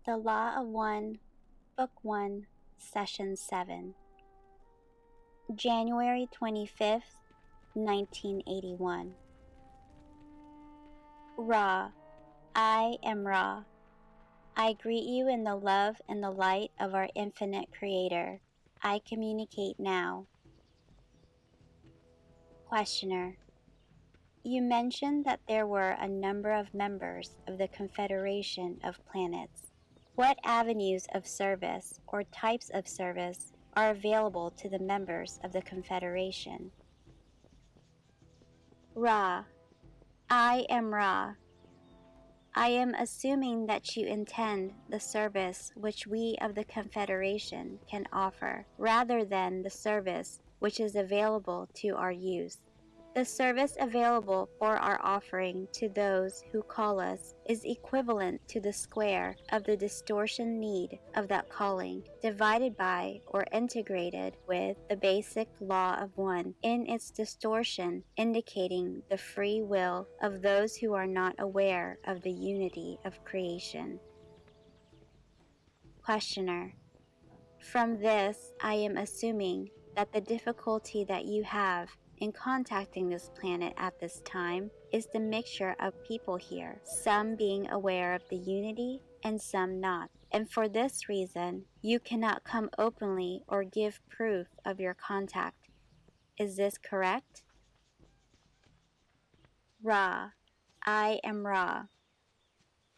The Law of One, Book 1, Session 7, January 25th, 1981. Ra, I am Ra. I greet you in the love and the light of our infinite Creator. I communicate now. Questioner: You mentioned that there were a number of members of the Confederation of Planets. What avenues of service or types of service are available to the members of the Confederation? Ra, I am Ra. I am assuming that you intend the service which we of the Confederation can offer, rather than the service which is available to our use. The service available for our offering to those who call us is equivalent to the square of the distortion need of that calling, divided by or integrated with the basic law of one in its distortion, indicating the free will of those who are not aware of the unity of creation. Questioner: From this, I am assuming that the difficulty that you have in contacting this planet at this time is the mixture of people here, some being aware of the unity and some not. And for this reason, you cannot come openly or give proof of your contact. Is this correct? Ra, I am Ra.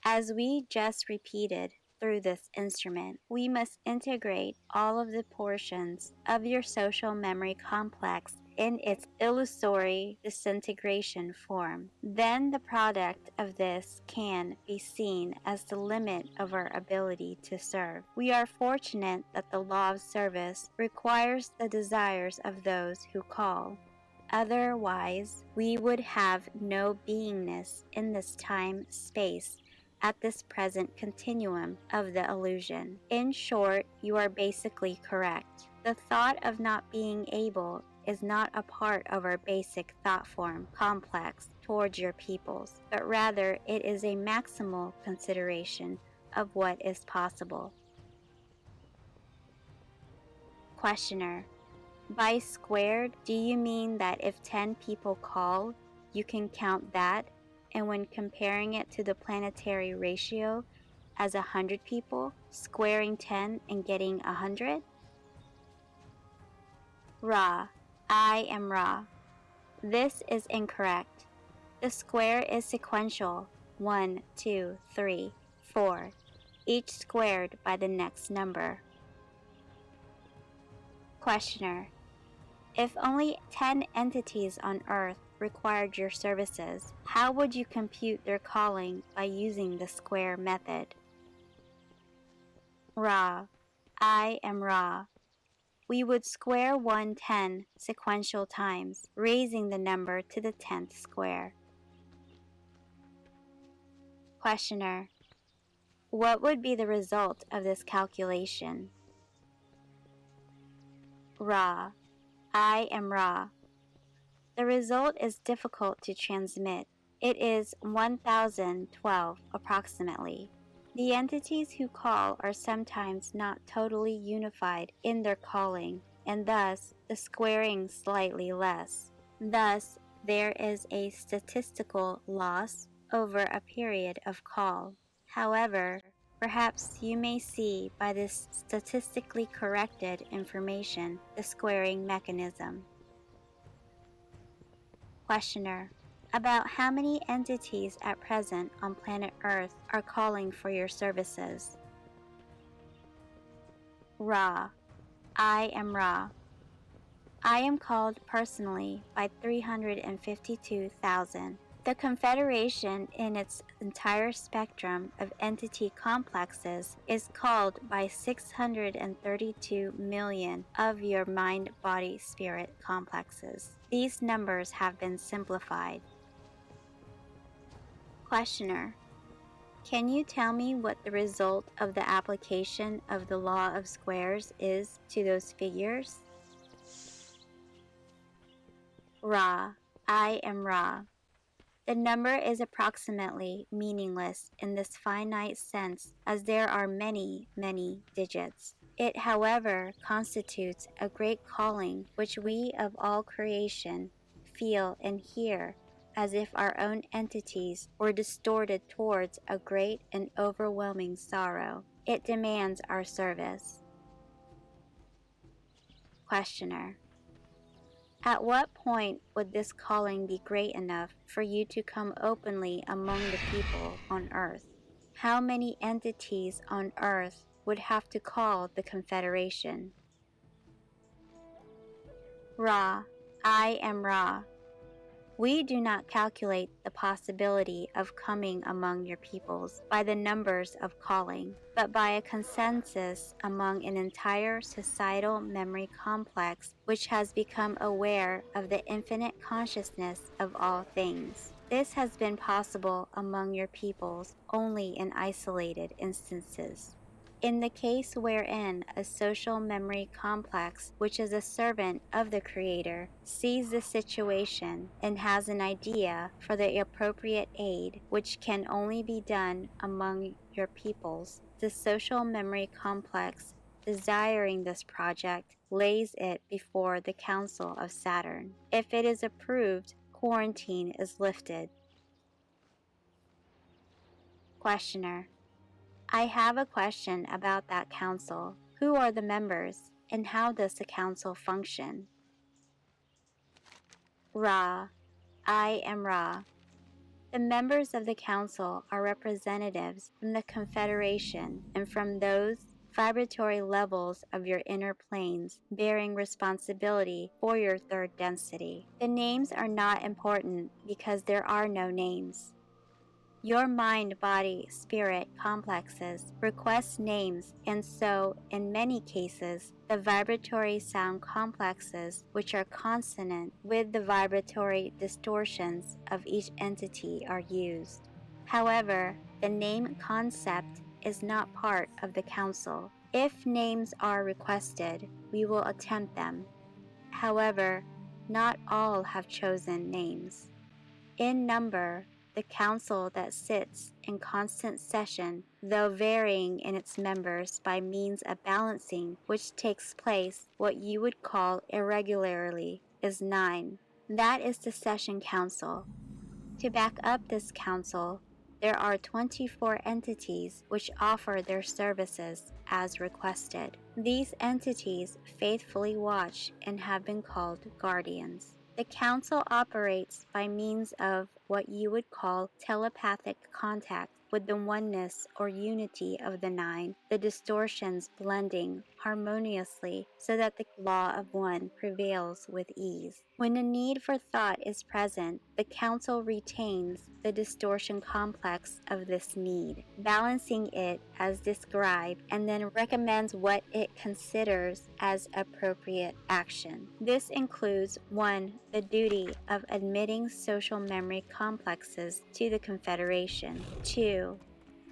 As we just repeated through this instrument, we must integrate all of the portions of your social memory complex in its illusory disintegration form. Then the product of this can be seen as the limit of our ability to serve. We are fortunate that the law of service requires the desires of those who call. Otherwise, we would have no beingness in this time-space at this present continuum of the illusion. In short, you are basically correct. The thought of not being able is not a part of our basic thought form complex towards your peoples, but rather it is a maximal consideration of what is possible. Questioner: By squared, do you mean that if 10 people call, you can count that, and when comparing it to the planetary ratio as 100 people, squaring 10 and getting 100? Ra, I am Ra. This is incorrect. The square is sequential, 1, 2, 3, 4, each squared by the next number. Questioner: If only 10 entities on Earth required your services, how would you compute their calling by using the square method? Ra, I am Ra. We would square 110 sequential times, raising the number to the 10th square. Questioner: What would be the result of this calculation? Ra, I am Ra. The result is difficult to transmit. It is 1012 approximately. The entities who call are sometimes not totally unified in their calling, and thus the squaring slightly less. Thus, there is a statistical loss over a period of call. However, perhaps you may see by this statistically corrected information the squaring mechanism. Questioner: About how many entities at present on planet Earth are calling for your services? Ra, I am Ra. I am called personally by 352,000. The Confederation in its entire spectrum of entity complexes is called by 632 million of your mind-body-spirit complexes. These numbers have been simplified. Questioner: Can you tell me what the result of the application of the law of squares is to those figures? Ra, I am Ra. The number is approximately meaningless in this finite sense as there are many, many digits. It, however, constitutes a great calling which we of all creation feel and hear as if our own entities were distorted towards a great and overwhelming sorrow. It demands our service. Questioner: at what point would this calling be great enough for you to come openly among the people on earth? How many entities on earth would have to call the Confederation? Ra, I am Ra. We do not calculate the possibility of coming among your peoples by the numbers of calling, but by a consensus among an entire societal memory complex which has become aware of the infinite consciousness of all things. This has been possible among your peoples only in isolated instances. In the case wherein a social memory complex, which is a servant of the Creator, sees the situation and has an idea for the appropriate aid, which can only be done among your peoples, the social memory complex, desiring this project, lays it before the Council of Saturn. If it is approved, quarantine is lifted. Questioner: I have a question about that council. Who are the members, and how does the council function? Ra, I am Ra. The members of the council are representatives from the Confederation and from those vibratory levels of your inner planes bearing responsibility for your third density. The names are not important because there are no names. Your mind-body-spirit complexes request names, and so, in many cases, the vibratory sound complexes, which are consonant with the vibratory distortions of each entity, are used. However, the name concept is not part of the council. If names are requested, we will attempt them. However, not all have chosen names. In number, the council that sits in constant session, though varying in its members by means of balancing which takes place what you would call irregularly, is 9. That is the session council. To back up this council, there are 24 entities which offer their services as requested. These entities faithfully watch and have been called guardians. The council operates by means of what you would call telepathic contact with the oneness or unity of the 9, the distortions blending harmoniously so that the law of one prevails with ease. When a need for thought is present, the council retains the distortion complex of this need, balancing it as described, and then recommends what it considers as appropriate action. This includes 1. The duty of admitting social memory complexes to the Confederation. 2.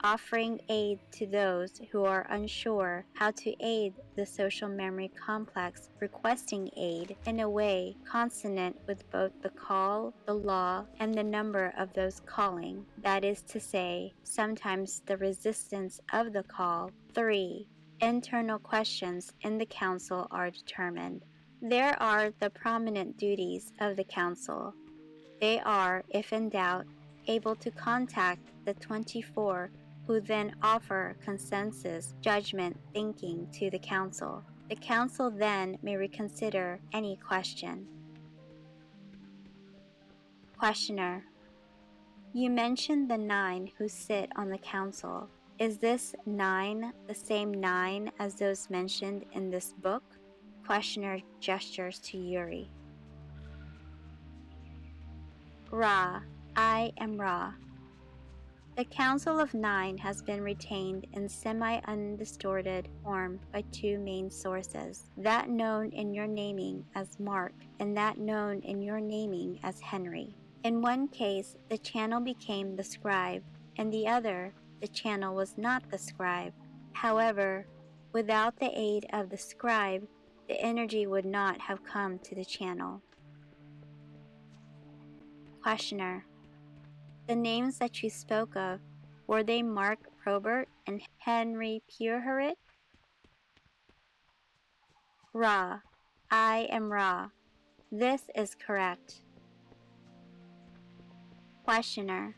Offering aid to those who are unsure how to aid the social memory complex, requesting aid in a way consonant with both the call, the law, and the number of those calling, that is to say, sometimes the resistance of the call. 3. Internal questions in the council are determined. There are the prominent duties of the council. They are, if in doubt, able to contact the 24 who then offer consensus, judgment, thinking to the council. The council then may reconsider any question. Questioner: you mentioned the 9 who sit on the council. Is this 9 the same 9 as those mentioned in this book? Questioner gestures to Yuri. Ra, I am Ra. The Council of 9 has been retained in semi-undistorted form by 2 main sources, that known in your naming as Mark and that known in your naming as Henry. In one case, the channel became the scribe, in the other, the channel was not the scribe. However, without the aid of the scribe, the energy would not have come to the channel. Questioner: the names that you spoke of, were they Mark Probert and Henry Pureherit? Ra: I am Ra. This is correct. Questioner: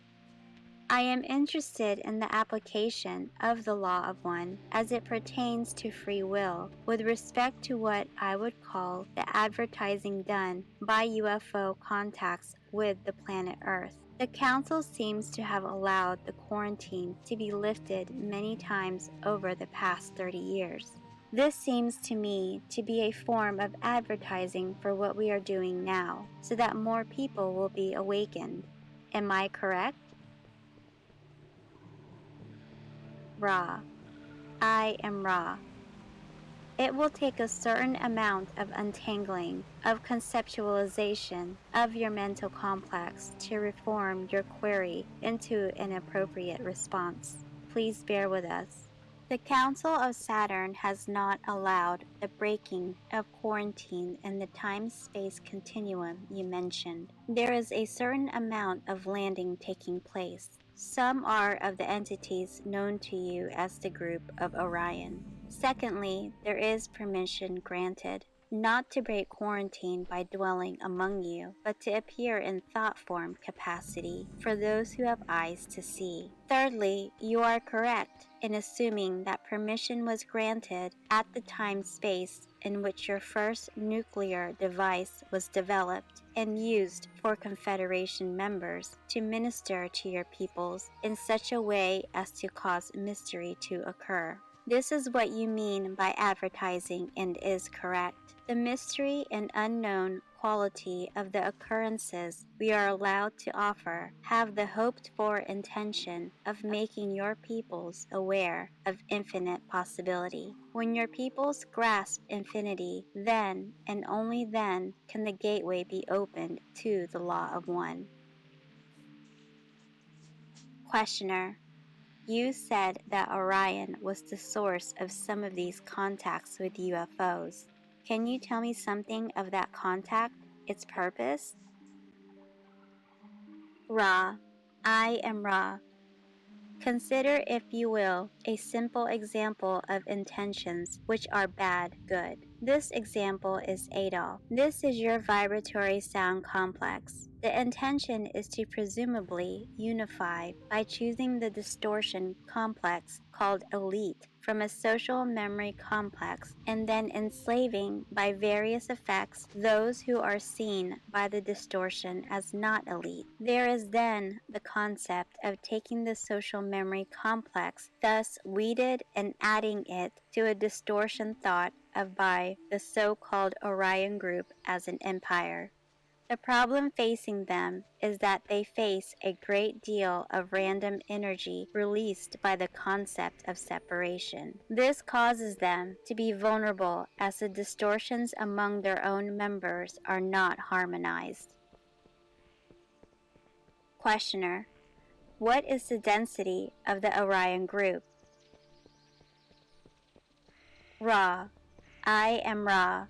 I am interested in the application of the Law of One as it pertains to free will with respect to what I would call the advertising done by UFO contacts with the planet Earth. The Council seems to have allowed the quarantine to be lifted many times over the past 30 years. This seems to me to be a form of advertising for what we are doing now, so that more people will be awakened. Am I correct? Ra: I am Ra. It will take a certain amount of untangling, of conceptualization of your mental complex to reform your query into an appropriate response. Please bear with us. The Council of Saturn has not allowed the breaking of quarantine in the time-space continuum you mentioned. There is a certain amount of landing taking place. Some are of the entities known to you as the group of Orion. Secondly, there is permission granted not to break quarantine by dwelling among you, but to appear in thought form capacity for those who have eyes to see. Thirdly, you are correct in assuming that permission was granted at the time-space in which your first nuclear device was developed and used for Confederation members to minister to your peoples in such a way as to cause mystery to occur. This is what you mean by advertising and is correct. The mystery and unknown quality of the occurrences we are allowed to offer have the hoped-for intention of making your peoples aware of infinite possibility. When your peoples grasp infinity, then and only then can the gateway be opened to the Law of One. Questioner: you said that Orion was the source of some of these contacts with UFOs. Can you tell me something of that contact, its purpose? Ra: I am Ra. Consider, if you will, a simple example of intentions which are bad good. This example is Adolf. This is your vibratory sound complex. The intention is to presumably unify by choosing the distortion complex called elite from a social memory complex and then enslaving by various effects those who are seen by the distortion as not elite. There is then the concept of taking the social memory complex, thus weeded, and adding it to a distortion thought of by the so-called Orion group as an empire. The problem facing them is that they face a great deal of random energy released by the concept of separation. This causes them to be vulnerable as the distortions among their own members are not harmonized. Questioner: what is the density of the Orion group? Ra: I am Ra.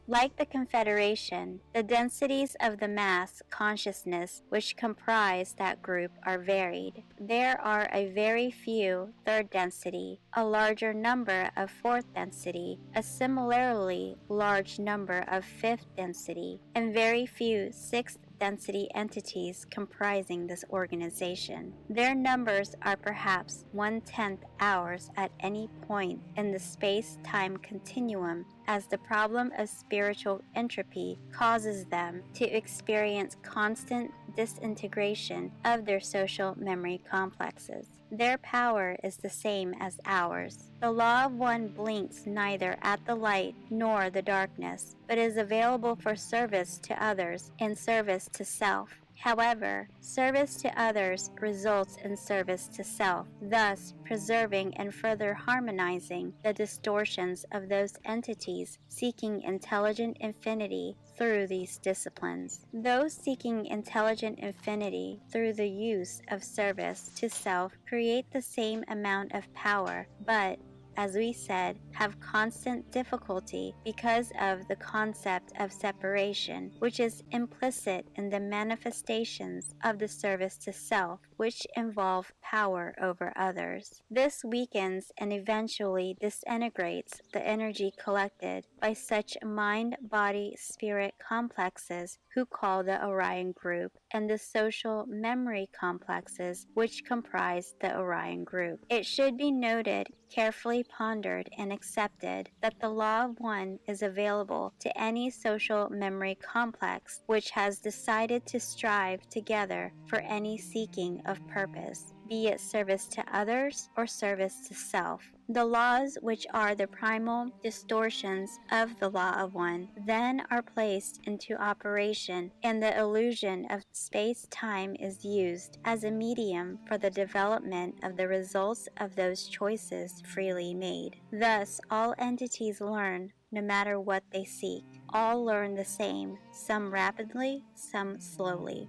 Like the Confederation, the densities of the mass consciousness which comprise that group are varied. There are a very few third density, a larger number of fourth density, a similarly large number of fifth density, and very few sixth density entities comprising this organization. Their numbers are perhaps 1/10 ours at any point in the space-time continuum, as the problem of spiritual entropy causes them to experience constant disintegration of their social memory complexes. Their power is the same as ours. The Law of One blinks neither at the light nor the darkness, but is available for service to others and service to self. However, service to others results in service to self, thus preserving and further harmonizing the distortions of those entities seeking intelligent infinity through these disciplines. Those seeking intelligent infinity through the use of service to self create the same amount of power, but as we said, have constant difficulty because of the concept of separation, which is implicit in the manifestations of the service to self, which involve power over others. This weakens and eventually disintegrates the energy collected by such mind-body-spirit complexes who call the Orion group and the social memory complexes which comprise the Orion group. It should be noted, carefully pondered, and accepted that the law of one is available to any social memory complex which has decided to strive together for any seeking of purpose, be it service to others or service to self. The laws, which are the primal distortions of the law of one, then are placed into operation, and the illusion of space-time is used as a medium for the development of the results of those choices freely made. Thus, all entities learn, no matter what they seek. All learn the same, some rapidly, some slowly.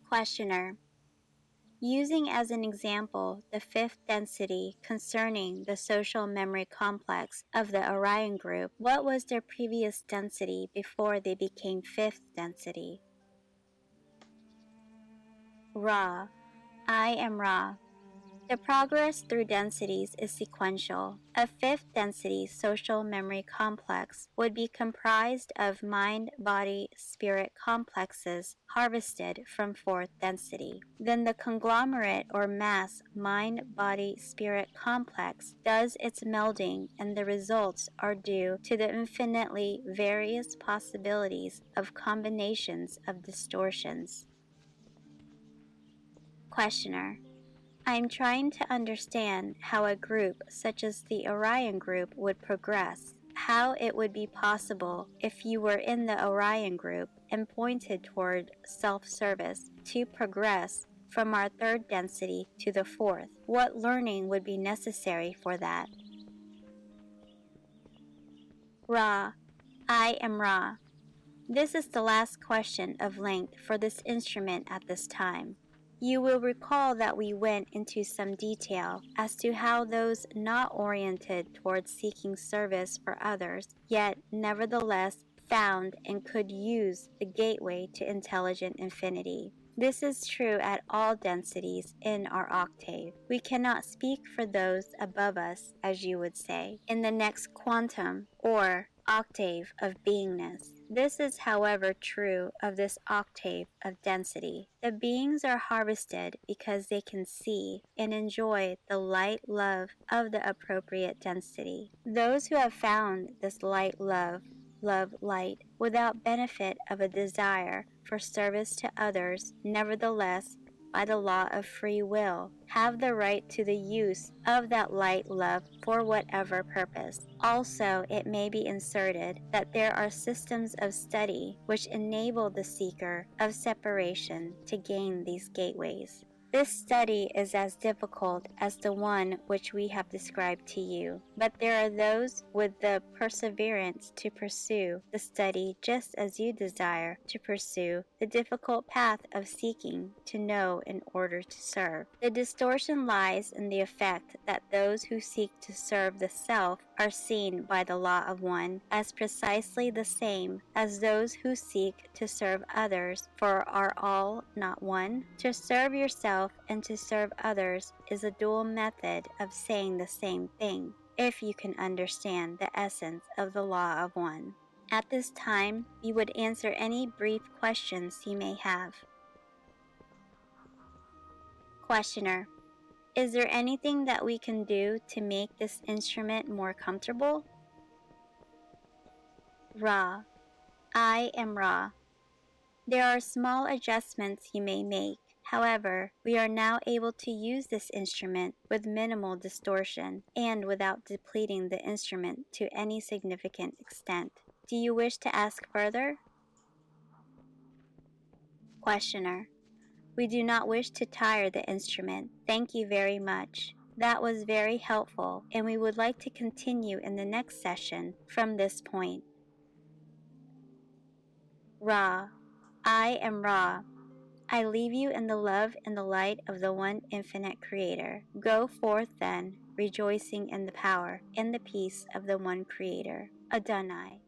Questioner: using as an example the fifth density concerning the social memory complex of the Orion group, what was their previous density before they became fifth density? Ra. I am Ra. The progress through densities is sequential. A fifth density social memory complex would be comprised of mind-body-spirit complexes harvested from fourth density. Then the conglomerate or mass mind-body-spirit complex does its melding, and the results are due to the infinitely various possibilities of combinations of distortions. Questioner: I am trying to understand how a group such as the Orion group would progress, how it would be possible if you were in the Orion group and pointed toward self-service to progress from our third density to the fourth. What learning would be necessary for that? Ra. I am Ra. This is the last question of length for this instrument at this time. You will recall that we went into some detail as to how those not oriented towards seeking service for others, yet nevertheless found and could use the gateway to intelligent infinity. This is true at all densities in our octave. We cannot speak for those above us, as you would say, in the next quantum or octave of beingness. This is, however, true of this octave of density. The beings are harvested because they can see and enjoy the light love of the appropriate density. Those who have found this light love light without benefit of a desire for service to others, nevertheless, by the law of free will, have the right to the use of that light love for whatever purpose. Also, it may be inserted that there are systems of study which enable the seeker of separation to gain these gateways. This study is as difficult as the one which we have described to you, but there are those with the perseverance to pursue the study just as you desire to pursue the difficult path of seeking to know in order to serve. The distortion lies in the effect that those who seek to serve the self are seen by the law of one as precisely the same as those who seek to serve others, for are all not one? To serve yourself and to serve others is a dual method of saying the same thing, if you can understand the essence of the law of one. At this time, you would answer any brief questions you may have. Questioner: is there anything that we can do to make this instrument more comfortable? Ra. I am Ra. There are small adjustments you may make. However, we are now able to use this instrument with minimal distortion and without depleting the instrument to any significant extent. Do you wish to ask further? Questioner: we do not wish to tire the instrument. Thank you very much. That was very helpful, and we would like to continue in the next session from this point. Ra. I am Ra. I leave you in the love and the light of the one infinite Creator. Go forth then, rejoicing in the power and the peace of the one Creator. Adonai.